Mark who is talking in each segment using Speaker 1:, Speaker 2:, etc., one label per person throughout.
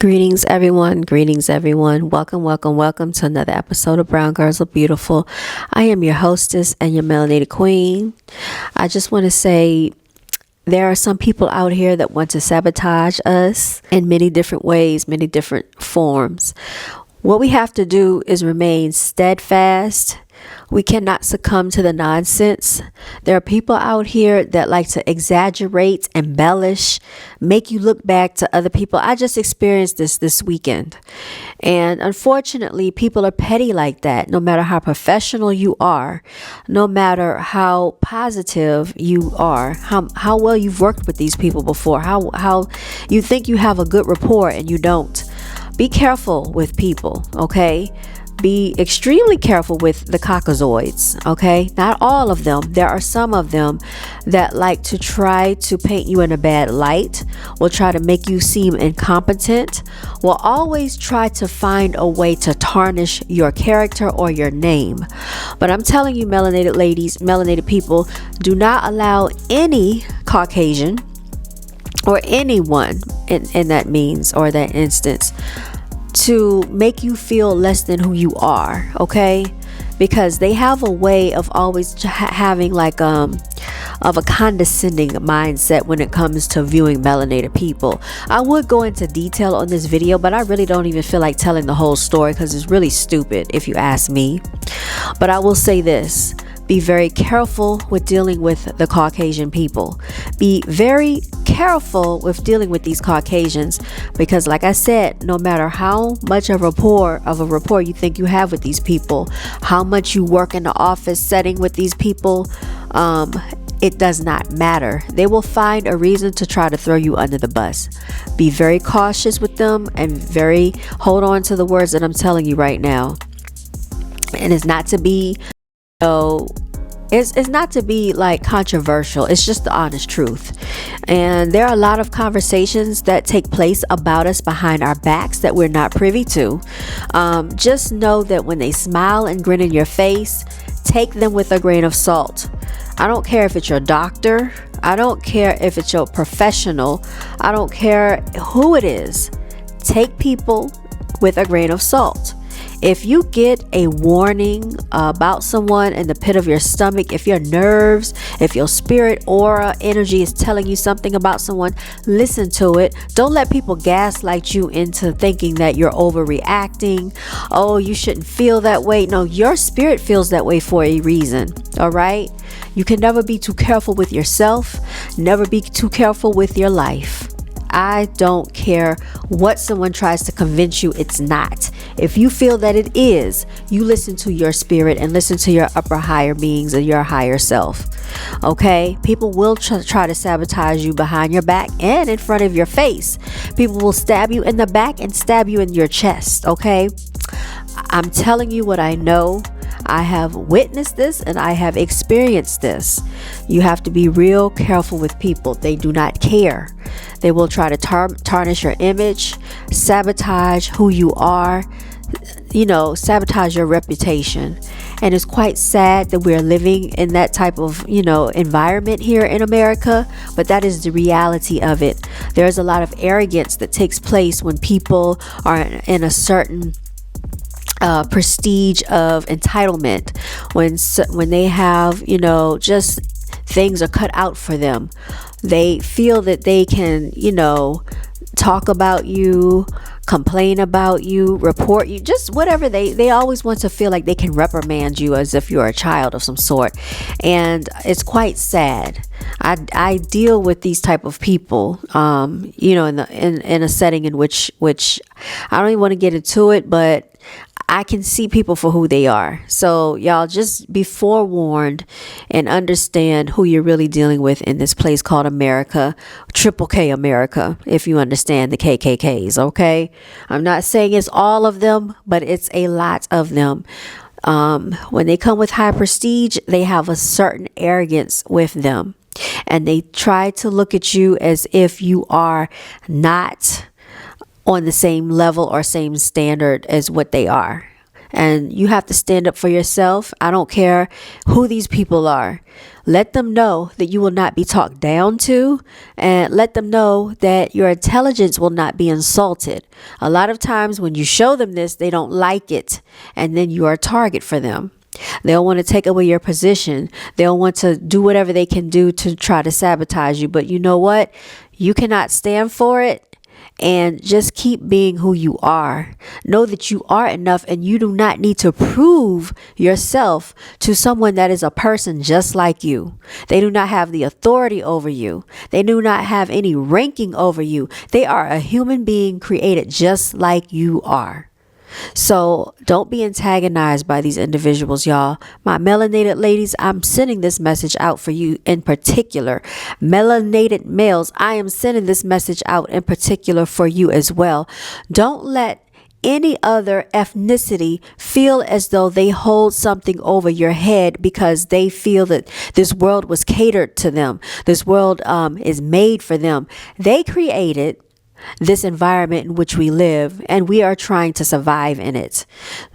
Speaker 1: Greetings, everyone. Greetings, everyone. Welcome to another episode of Brown Girls Are Beautiful. I am your hostess and your melanated queen. I just want to say there are some people out here that want to sabotage us in many different ways, many different forms. What we have to do is remain steadfast. We cannot succumb to the nonsense. There are people out here that like to exaggerate, embellish, make you look back to other people. I just experienced this weekend. And unfortunately, people are petty like that. No matter how professional you are, no matter how positive you are, how well you've worked with these people before, how you think you have a good rapport and you don't. Be careful with people, okay? Be extremely careful with the cockazoids, okay? Not all of them. There are some of them that like to try to paint you in a bad light, will try to make you seem incompetent, will always try to find a way to tarnish your character or your name. But I'm telling you, melanated ladies, melanated people, do not allow any Caucasian or anyone in that means or that instance to make you feel less than who you are, okay? Because they have a way of always having like of a condescending mindset when it comes to viewing melanated people. I would go into detail on this video, but I really don't even feel like telling the whole story because it's really stupid if you ask me. But I will say this: be very careful with dealing with the Caucasian people. Be very careful with dealing with these Caucasians because, like I said, no matter how much of a rapport you think you have with these people, how much you work in the office setting with these people, it does not matter. They will find a reason to try to throw you under the bus. Be very cautious with them and hold on to the words that I'm telling you right now. And it's not to be it's not to be like controversial. It's just the honest truth. And there are a lot of conversations that take place about us behind our backs that we're not privy to. Just know that when they smile and grin in your face, take them with a grain of salt. I don't care if it's your doctor. I don't care if it's your professional. I don't care who it is. Take people with a grain of salt. If you get a warning about someone in the pit of your stomach, if your nerves, if your spirit aura energy is telling you something about someone, listen to it. Don't let people gaslight you into thinking that you're overreacting. Oh, you shouldn't feel that way. No, your spirit feels that way for a reason. All right. You can never be too careful with yourself. Never be too careful with your life. I don't care what someone tries to convince you it's not. If you feel that it is, you listen to your spirit and listen to your upper higher beings and your higher self. Okay? People will try to sabotage you behind your back and in front of your face. People will stab you in the back and stab you in your chest. Okay? I'm telling you what I know. I have witnessed this and I have experienced this. You have to be real careful with people. They do not care. They will try to tarnish your image, sabotage who you are, sabotage your reputation. And it's quite sad that we're living in that type of, environment here in America, but that is the reality of it. There's a lot of arrogance that takes place when people are in a certain prestige of entitlement, when they have just things are cut out for them. They feel that they can talk about you, complain about you, report you, just whatever. They always want to feel like they can reprimand you as if you're a child of some sort, and it's quite sad. I deal with these type of people in a setting in which I don't even want to get into it, but I can see people for who they are. So y'all just be forewarned and understand who you're really dealing with in this place called America, Triple K America, if you understand the KKKs, okay? I'm not saying it's all of them, but it's a lot of them. When they come with high prestige, they have a certain arrogance with them. And they try to look at you as if you are not on the same level or same standard as what they are. and you have to stand up for yourself. I don't care who these people are. Let them know that you will not be talked down to, and let them know that your intelligence will not be insulted. A lot of times when you show them this, they don't like it, and then you are a target for them. They'll want to take away your position. They'll want to do whatever they can do to try to sabotage you. But you know what? You cannot stand for it. And just keep being who you are. Know that you are enough, and you do not need to prove yourself to someone that is a person just like you. They do not have the authority over you. They do not have any ranking over you. They are a human being created just like you are. So don't be antagonized by these individuals, y'all. My melanated ladies, I'm sending this message out for you in particular. Melanated males, I am sending this message out in particular for you as well. Don't let any other ethnicity feel as though they hold something over your head because they feel that this world was catered to them. This world is made for them. They created this environment in which we live, and we are trying to survive in it.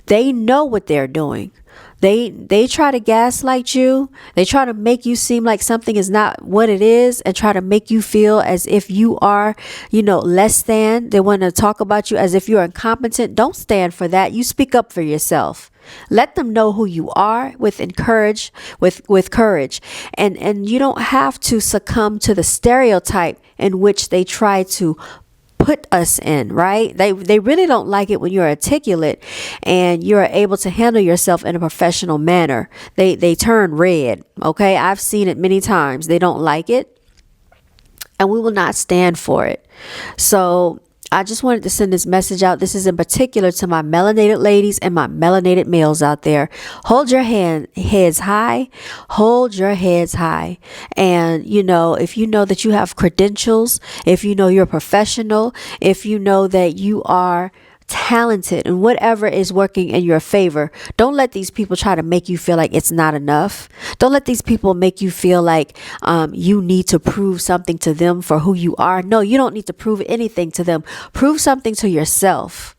Speaker 1: They know what they're doing. They try to gaslight you. They try to make you seem like something is not what it is, and try to make you feel as if you are, less than. They want to talk about you as if you're incompetent. Don't stand for that. You speak up for yourself. Let them know who you are with courage, and you don't have to succumb to the stereotype in which they try to put us in, right? They really don't like it when you're articulate and you're able to handle yourself in a professional manner. They turn red. Okay, I've seen it many times. They don't like it, and we will not stand for it. So I just wanted to send this message out. This is in particular to my melanated ladies and my melanated males out there. Hold your heads high. Hold your heads high. And, if you know that you have credentials, if you know you're a professional, if you know that you are talented and whatever is working in your favor, don't let these people try to make you feel like it's not enough. Don't let these people make you feel like you need to prove something to them for who you are. No, you don't need to prove anything to them. Prove something to yourself.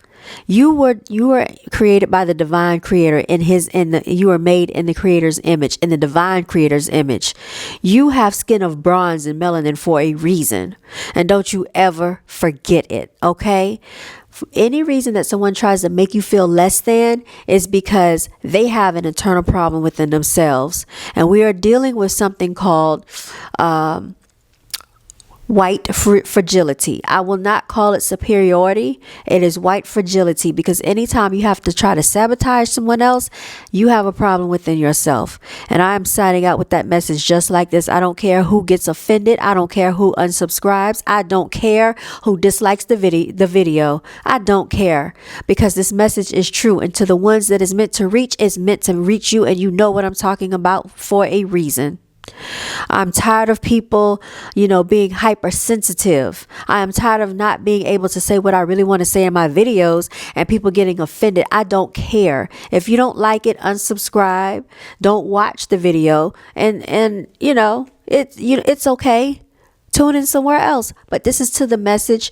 Speaker 1: You were created by the divine creator you were made in the creator's image, in the divine creator's image. You have skin of bronze and melanin for a reason, and don't you ever forget it. Okay. Any reason that someone tries to make you feel less than is because they have an internal problem within themselves. And we are dealing with something called white fragility. I will not call it superiority. It is white fragility, because anytime you have to try to sabotage someone else, you have a problem within yourself. And I am signing out with that message just like this. I don't care who gets offended. I don't care who unsubscribes. I don't care who dislikes the video. I don't care, because this message is true. And to the ones that is meant to reach, is meant to reach you. And you know what I'm talking about for a reason. I'm tired of people, being hypersensitive. I am tired of not being able to say what I really want to say in my videos and people getting offended. I don't care. If you don't like it, unsubscribe. Don't watch the video. And it's okay. Tune in somewhere else. But this is the message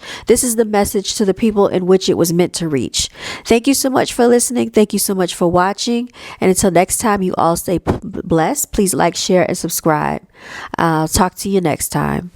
Speaker 1: to the people in which it was meant to reach. Thank you so much for listening. Thank you so much for watching. And until next time, you all stay blessed. Please like, share, and subscribe. I'll talk to you next time.